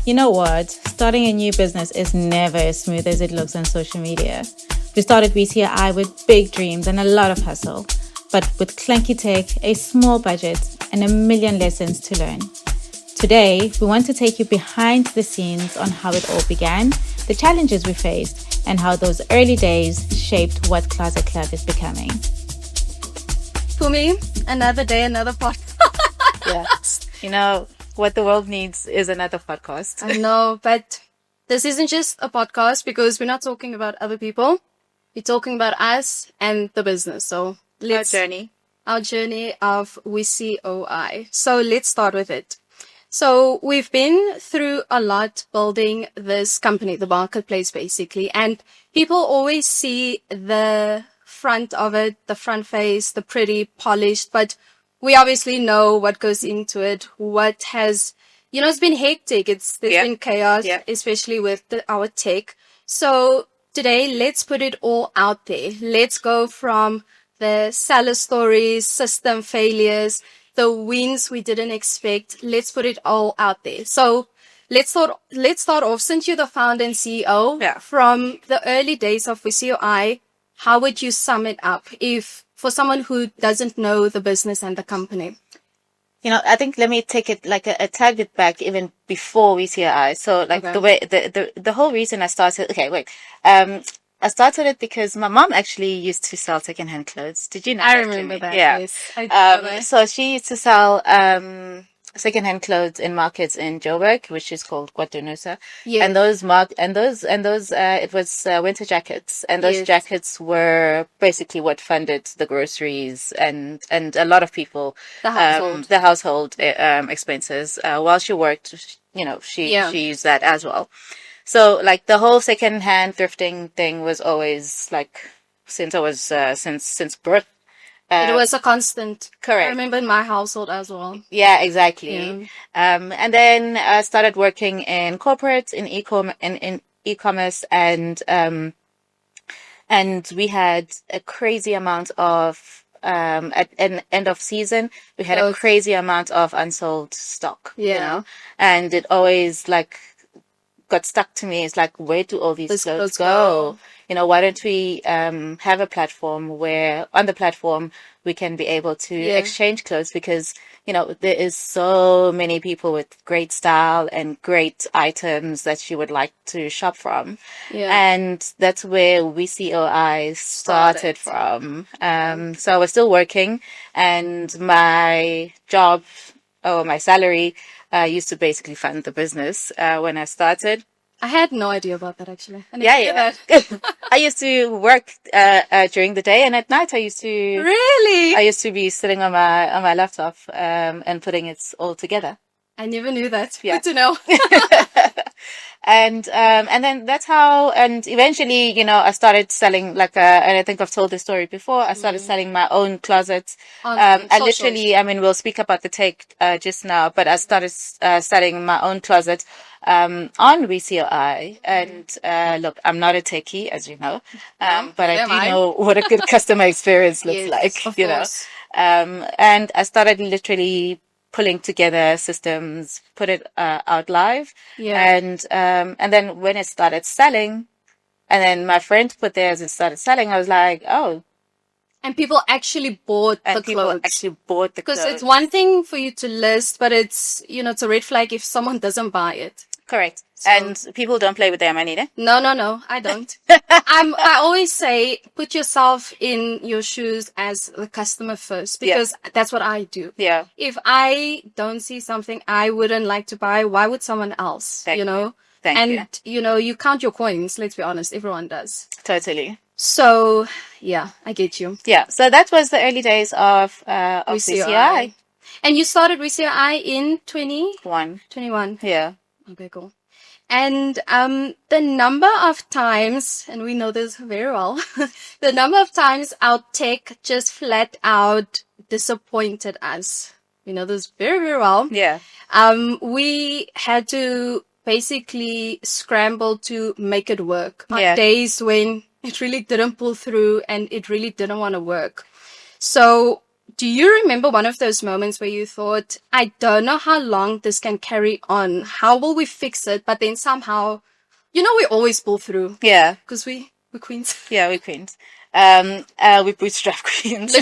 You know what? Starting a new business is never as smooth as it looks on social media. We started WISI-Oi with big dreams and a lot of hustle, but with clunky tech, a small budget, and a million lessons to learn. Today, we want to take you behind the scenes on how it all began, the challenges we faced, and how those early days shaped what Kloset Klub is becoming. Phumi, another day, another podcast. Yes. You know, what the world needs is another podcast. I know, but this isn't just a podcast because we're not talking about other people. We're talking about us and the business. So Our journey of WISI-Oi. So let's start with it. So we've been through a lot building this company, the marketplace basically, and people always see the front of it, the front face, the pretty polished, but we obviously know what goes into it, what has, it's been hectic. There's been chaos, especially with our tech. So today, let's put it all out there. Let's go from the seller stories, system failures, the wins we didn't expect. Let's put it all out there. So let's start off. Since you're the founder and CEO, from the early days of WISI-Oi, how would you sum it up for someone who doesn't know the business and the company? I think let me take it like a tad bit back even before WISI-Oi. So the way, the whole reason I started, I started it because my mom actually used to sell secondhand clothes. Did you know? I remember that. Yeah. Yes, I remember. So she used to sell, secondhand clothes in markets in Joburg, which is called Kwatunusa. Yes. And those, it was winter jackets, and those jackets were basically what funded the groceries and a lot of people, the household expenses. While she worked, she used that as well. So the whole secondhand thrifting thing was always since I was since birth. It was a constant. Correct. I remember in my household as well. Yeah, exactly. Yeah. And then I started working in corporate, in e-commerce, and we had a crazy amount of at an end of season, we had a crazy amount of unsold stock. Yeah. And it always got stuck to me. It's where do all these clothes go? Why don't we have a platform where on the platform we can be able to exchange clothes, because there is so many people with great style and great items that you would like to shop from. And that's where WISI-Oi started from. So I was still working, and my job or my salary used to basically fund the business when I started. I had no idea about that, actually. I used to work during the day, and at night I used to be sitting on my laptop and putting it all together. I never knew that. Yeah. Good to know. And then that's how, and eventually, I started selling and I think I've told this story before. I started selling my own closets. I literally, we'll speak about the tech, just now, but I started, selling my own closet, on WISI-Oi. And, look, I'm not a techie, as you know, but I do know what a good customer experience looks like, of course. And I started literally pulling together systems, put it out live, and then when it started selling, and then my friend put theirs and started selling, I was like, oh. And people actually bought the clothes. Because it's one thing for you to list, but it's, it's a red flag if someone doesn't buy it. Correct. So, and people don't play with their money, eh? No, I don't. I always say, put yourself in your shoes as the customer first, because that's what I do. Yeah. If I don't see something I wouldn't like to buy, why would someone else, Thank you. You count your coins, let's be honest, everyone does. Totally. So, I get you. Yeah, so that was the early days of WISI-Oi. And you started WISI-Oi in 21. Yeah. Okay, cool. And the number of times, and we know this very well, the number of times our tech just flat out disappointed us. We know this very, very well. Yeah. We had to basically scramble to make it work. Days when it really didn't pull through and it really didn't want to work. So do you remember one of those moments where you thought, I don't know how long this can carry on. How will we fix it? But then somehow, we always pull through. Yeah. Because we're queens. Yeah, we're queens. We bootstrap queens.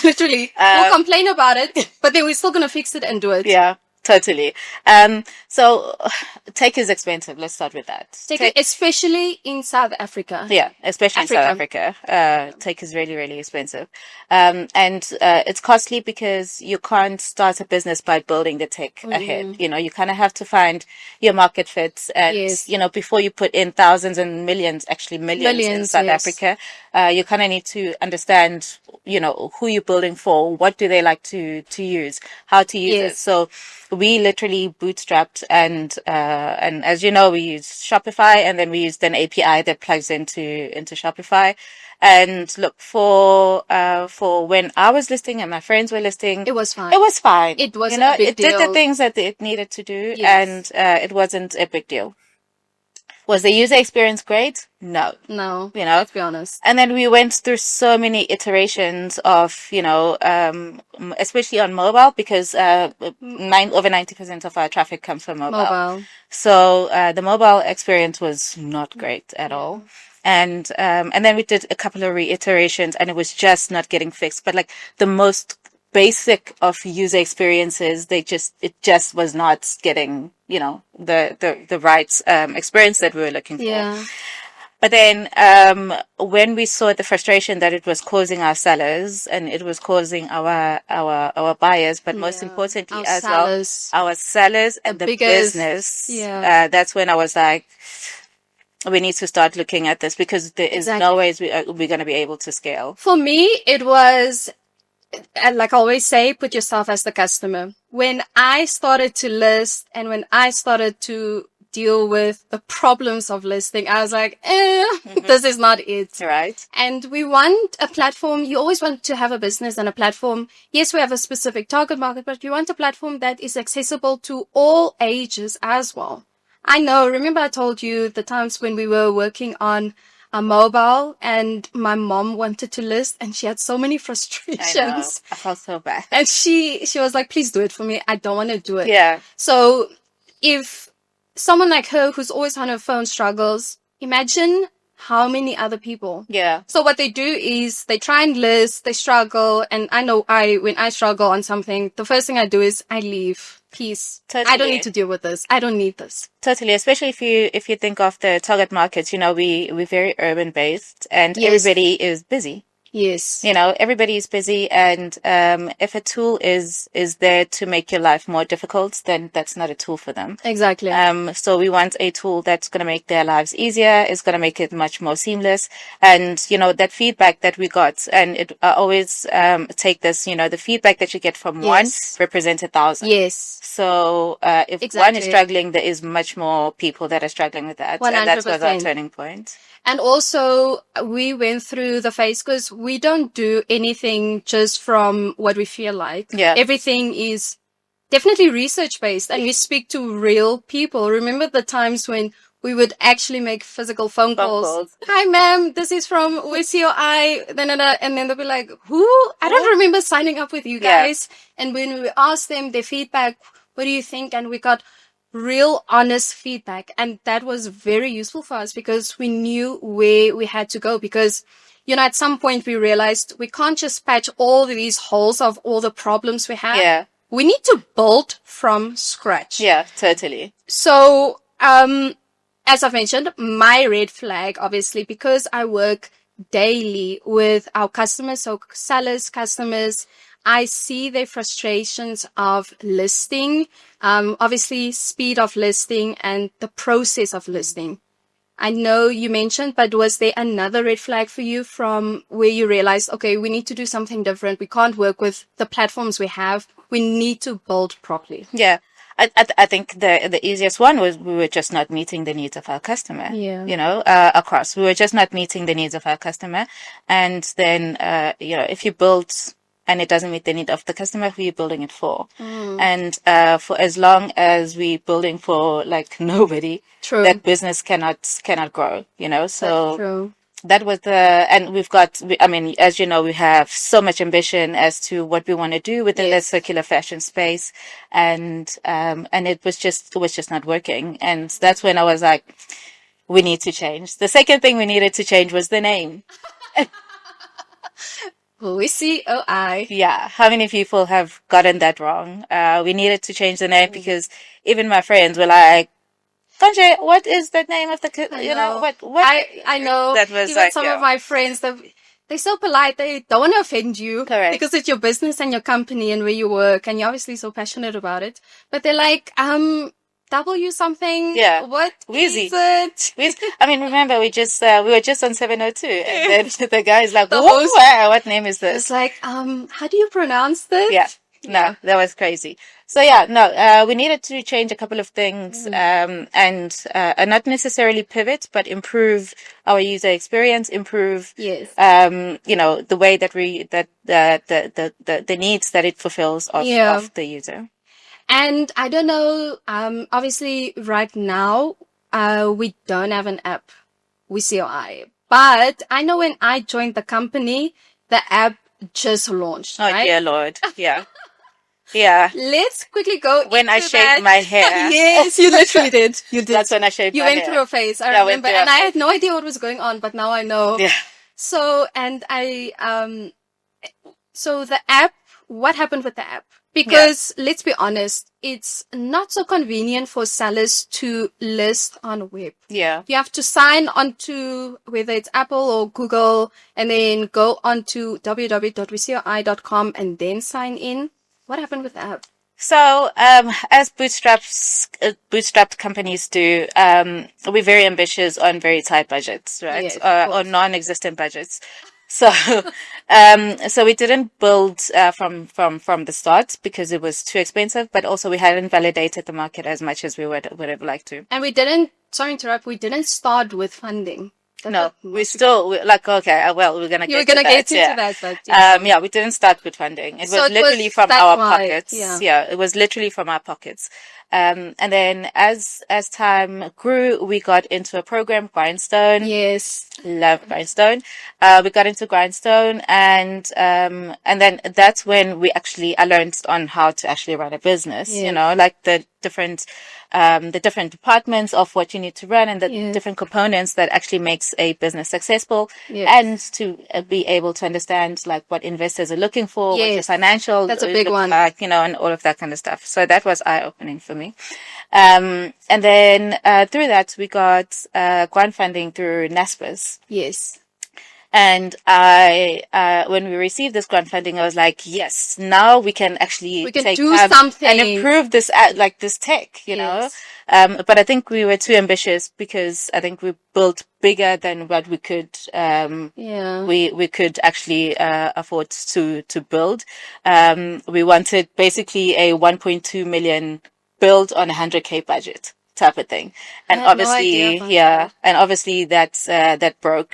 Literally. We'll complain about it, but then we're still going to fix it and do it. Yeah, totally. So tech is expensive. Let's start with that. Tech, especially in South Africa. Yeah, especially in South Africa. Tech is really, really expensive. And it's costly because you can't start a business by building the tech ahead. You kind of have to find your market fits. And, before you put in thousands and millions, actually millions in South Africa, you kind of need to understand, who you're building for, what do they like to use, how to use it. So we literally bootstrapped and as you know, we use Shopify, and then we used an API that plugs into Shopify. And look, for when I was listing and my friends were listing, it was fine. It was fine. It wasn't a big deal. It did the things that it needed to do, and it wasn't a big deal. Was the user experience great? No. Let's be honest. And then we went through so many iterations of, especially on mobile, because over 90% of our traffic comes from mobile. So the mobile experience was not great at all. And then we did a couple of reiterations, and it was just not getting fixed. But like the most basic of user experiences, it just was not getting, the right experience that we were looking for. Yeah. But then when we saw the frustration that it was causing our sellers, and it was causing our buyers, but most importantly our sellers and the business, that's when I was like, we need to start looking at this, because there is no ways we're going to be able to scale. For me, it was, like I always say, put yourself as the customer. When I started to list and when I started to deal with the problems of listing, I was like, this is not it. Right. And we want a platform. You always want to have a business and a platform. Yes, we have a specific target market, but you want a platform that is accessible to all ages as well. I know. Remember I told you the times when we were working on a mobile and my mom wanted to list and she had so many frustrations. I know. I felt so bad. And she was like, please do it for me. I don't want to do it. Yeah. So if someone like her who's always on her phone struggles, imagine how many other people. Yeah. So what they do is they try and list, they struggle. And I know when I struggle on something, the first thing I do is I leave. Peace. Totally. I don't need to deal with this. I don't need this. Totally. Especially if you think of the target markets, we're very urban based, and everybody is busy. Yes. Everybody is busy, and if a tool is there to make your life more difficult, then that's not a tool for them. Exactly. So we want a tool that's going to make their lives easier, is going to make it much more seamless. And, that feedback that we got, and I always take this, the feedback that you get from one represents 1,000. Yes. So if one is struggling, there is much more people that are struggling with that. 100%. And that's was our turning point. And also, we went through the phase because we don't do anything just from what we feel like. Yeah. Everything is definitely research-based, and we speak to real people. Remember the times when we would actually make physical phone calls. Hi, ma'am, this is from WISI-Oi. And then they'll be like, who? I don't remember signing up with you guys. Yeah. And when we asked them their feedback, what do you think? And we got real honest feedback, and that was very useful for us because we knew where we had to go, because at some point we realized we can't just patch all these holes of all the problems we have. We need to build from scratch. Totally. So as I've mentioned, my red flag, obviously, because I work daily with our customers, so sellers, customers, I see their frustrations of listing, obviously speed of listing and the process of listing. I know you mentioned, but was there another red flag for you from where you realized, okay, we need to do something different. We can't work with the platforms we have. We need to build properly. Yeah. I think the easiest one was we were just not meeting the needs of our customer. Across. We were just not meeting the needs of our customer. And then, if you build and it doesn't meet the need of the customer, who are you building it for? And for as long as we're building for like nobody, that business cannot grow, So that was and we've got, I mean, as you know, we have so much ambition as to what we want to do within the circular fashion space. And it was just not working. And that's when I was like, we need to change. The second thing we needed to change was the name. WISI-Oi. Yeah. How many people have gotten that wrong? We needed to change the name because even my friends were like, Konje, what is the name of the, what? I know. That was even like, some of my friends, they're so polite. They don't want to offend you. Correct. Because it's your business and your company and where you work, and you're obviously so passionate about it. But they're like, W something. Yeah. What WISI. is it? I mean, remember, we were just on 702, and then the guy's like, The "Whoa, host- what name is this?" It's like, how do you pronounce this? Yeah. No, that was crazy. So yeah, no, we needed to change a couple of things, and not necessarily pivot, but improve our user experience, improve, Yes. the way that the needs that it fulfills of the user. And I don't know, obviously right now, we don't have an app, WISI-Oi. But I know when I joined the company, the app just launched, Oh, right? dear Lord. Yeah. Yeah. Let's quickly go When I into shaved that. my hair. Yes, you literally did. You did. That's when I shaved You my went hair. through a phase, I Yeah, I went remember. through a And I had no idea what was going on, but now I know. Yeah. So, and so the app, what happened with the app? Because let's be honest, it's not so convenient for sellers to list on a web. Yeah. You have to sign onto whether it's Apple or Google and then go onto www.wisio.com and then sign in. What happened with the app? So, as bootstrapped companies do, we're very ambitious on very tight budgets, right? Yes, or non-existent budgets. So, so we didn't build from the start because it was too expensive, but also we hadn't validated the market as much as we would have liked to. And we didn't, sorry to interrupt, we didn't start with funding. No, we're like, okay, well, we're going to get to that. But we didn't start with funding. It was So it literally was from that our wide, pockets. yeah. It was literally from our pockets. And then as time grew, we got into a program, Grindstone. yes. Love Grindstone. We got into Grindstone and then that's when I learned on how to actually run a business, Yes. like the different departments of what you need to run and the Yes. different components that actually makes a business successful, Yes. and to be able to understand like what investors are looking for, what your Yes. financial That's a big look one. like, and all of that kind of stuff. So that was eye-opening for me. And then through that we got grant funding through NASPERS. Yes. And when we received this grant funding, I was like, yes, now we can actually do something and improve this, this tech, Yes. But I think we were too ambitious because I think we built bigger than what we could, we could actually, afford to build. We wanted basically a 1.2 million build on a 100K budget type of thing. And I had no obviously, idea about that. and obviously that broke,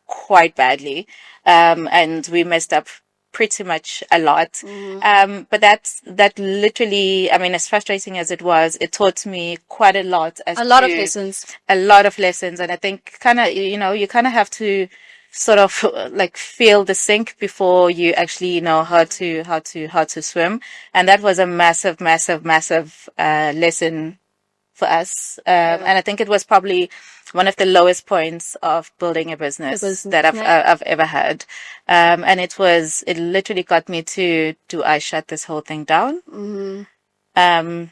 quite badly. And we messed up pretty much a lot. Mm-hmm. But that literally, I mean, as frustrating as it was, it taught me quite a lot. A lot of lessons. A lot of lessons. And I think you kind of have to sort of like feel the sink before you actually know how to swim. And that was a massive, massive, massive, lesson for us. And I think it was probably one of the lowest points of building a business that I've ever had. And it literally got me to, do I shut this whole thing down? Mm-hmm.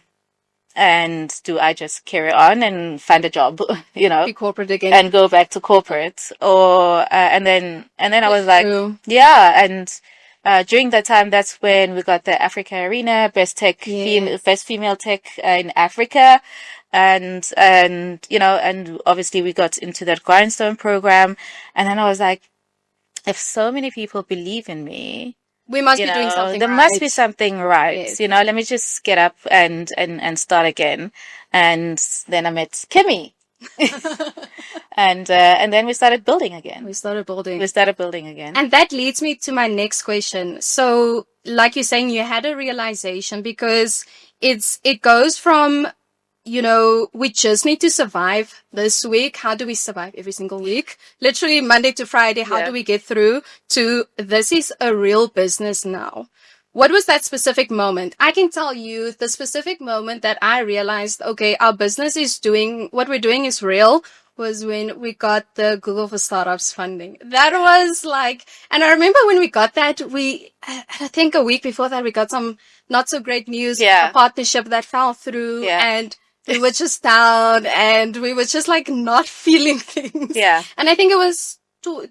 And do I just carry on and find a job, Be corporate again. and go back to corporate? Or, and then I was like, True. yeah. And, during that time, that's when we got the Africa Arena, best female tech in Africa. And obviously we got into that Grindstone program. And then I was like, if so many people believe in me, we must be doing something there right. must be something right. Yes. Let me just get up and start again. And then I met Kimmy. And then we started building again. We started building again. And that leads me to my next question. So, like you're saying, you had a realization because it goes from we just need to survive this week. How do we survive every single week? Literally Monday to Friday. How do we get through to this is a real business now? What was that specific moment? I can tell you the specific moment that I realized, okay, our business is doing, what we're doing is real, was when we got the Google for Startups funding. That was like, and I remember when we got that, I think a week before that, we got some not so great news, a partnership that fell through, and we were just down, and we were just like not feeling things. Yeah. And I think it was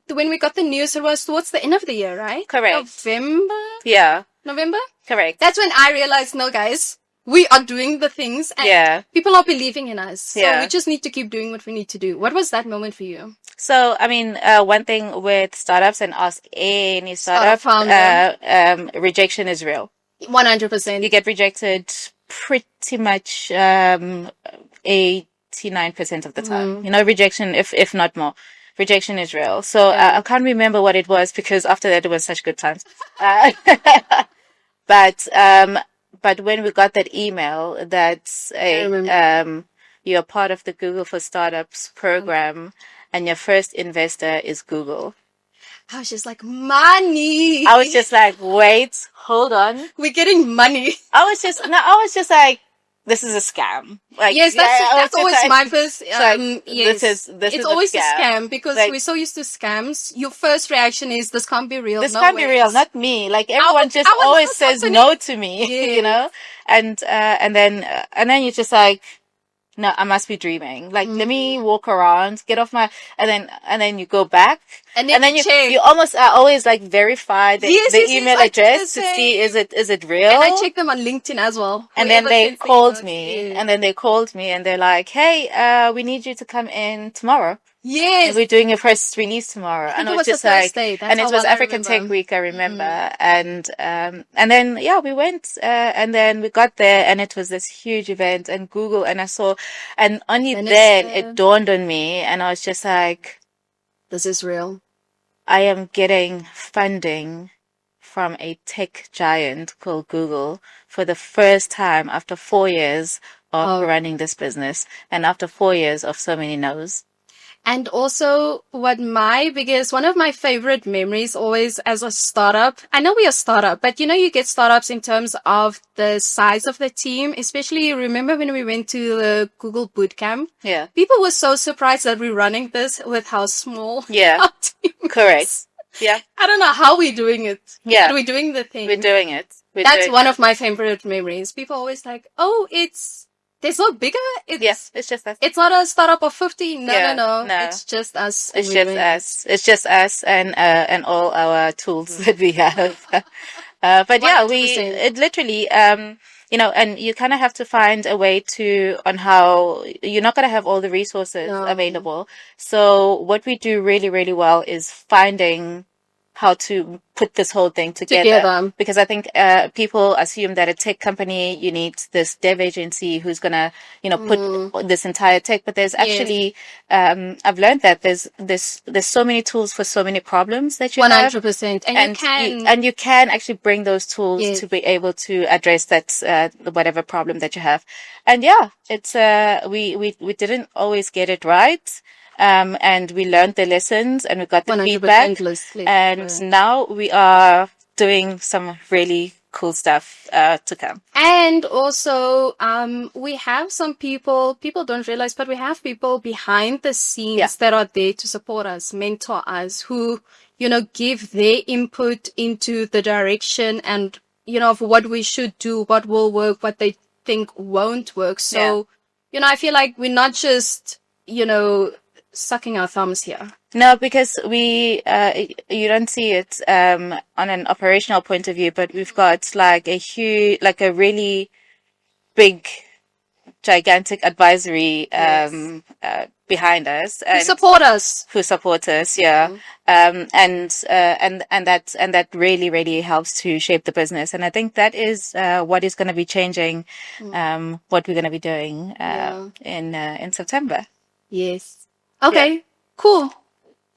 when we got the news, it was towards the end of the year, right? Correct. November? Yeah. November? Correct. That's when I realized, no, guys, we are doing the things and people are believing in us. So we just need to keep doing what we need to do. What was that moment for you? So, I mean, one thing with startups, and ask any startup, rejection is real. 100%. You get rejected pretty much 89% of the time. Rejection, if not more. Rejection is real. So I can't remember what it was, because after that it was such good times. But when we got that email that you're part of the Google for Startups program and your first investor is Google, I was just like, money. I was just like, wait, hold on. We're getting money. I was just like, this is a scam. Like, yes, that's always my first. Yes, it's always a scam, because we're so used to scams. Your first reaction is, this can't be real. This can't be real, not me. Like, everyone just always says no to me, and then you're just like, no, I must be dreaming. Like, let me walk around, get off my, and then you go back, and then you almost always like verify the email address to see is it real. And I check them on LinkedIn as well. And then they called me, and they're like, hey, we need you to come in tomorrow. Yes. And we're doing a press release tomorrow. And it was just like, and it was African Tech Week, I remember. And then, we went, and then we got there, and it was this huge event, and Google, and I saw, and only then it dawned on me, and I was just like, this is real. I am getting funding from a tech giant called Google for the first time after 4 years of running this business, and after 4 years of so many no's. And also, one of my favorite memories always as a startup, I know we're a startup, but you get startups in terms of the size of the team, especially remember when we went to the Google Bootcamp? Yeah. People were so surprised that we're running this with how small our team is. Correct. Yeah. I don't know how we're doing it. Yeah. But we're doing the thing. We're doing it. That's one of my favorite memories. People always like, they're so bigger. It's just us. It's not a startup of 50. No. It's just us. It's just us and all our tools that we have. But 100%. It literally, and you kind of have to find a way on how you're not going to have all the resources available. So what we do really, really well is finding how to put this whole thing together. Because I think people assume that a tech company, you need this dev agency who's gonna put this entire tech, but there's actually I've learned that there's so many tools for so many problems that you 100%. have, and you can actually bring those tools to be able to address that whatever problem that you have. And it's we didn't always get it right. And we learned the lessons, and we got the feedback, and now we are doing some really cool stuff to come. And also, we have some people don't realize, but we have people behind the scenes that are there to support us, mentor us, who, give their input into the direction and, of what we should do, what will work, what they think won't work. So, I feel like we're not just, sucking our thumbs here. No, because we you don't see it on an operational point of view, but we've got like a really big, gigantic advisory behind us, and who support us, and that really, really helps to shape the business. And I think that is what is going to be changing, what we're going to be doing in September. Yes. Okay, cool.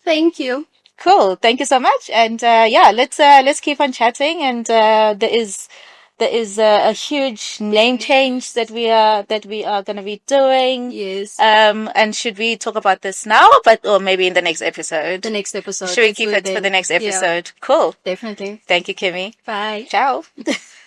Thank you. Cool. Thank you so much. And let's keep on chatting. And there is there is a huge name change that we are going to be doing. Yes. And should we talk about this now, or maybe in the next episode? The next episode. Should we keep it for the next episode? Yeah. Cool. Definitely. Thank you, Kimmy. Bye. Ciao.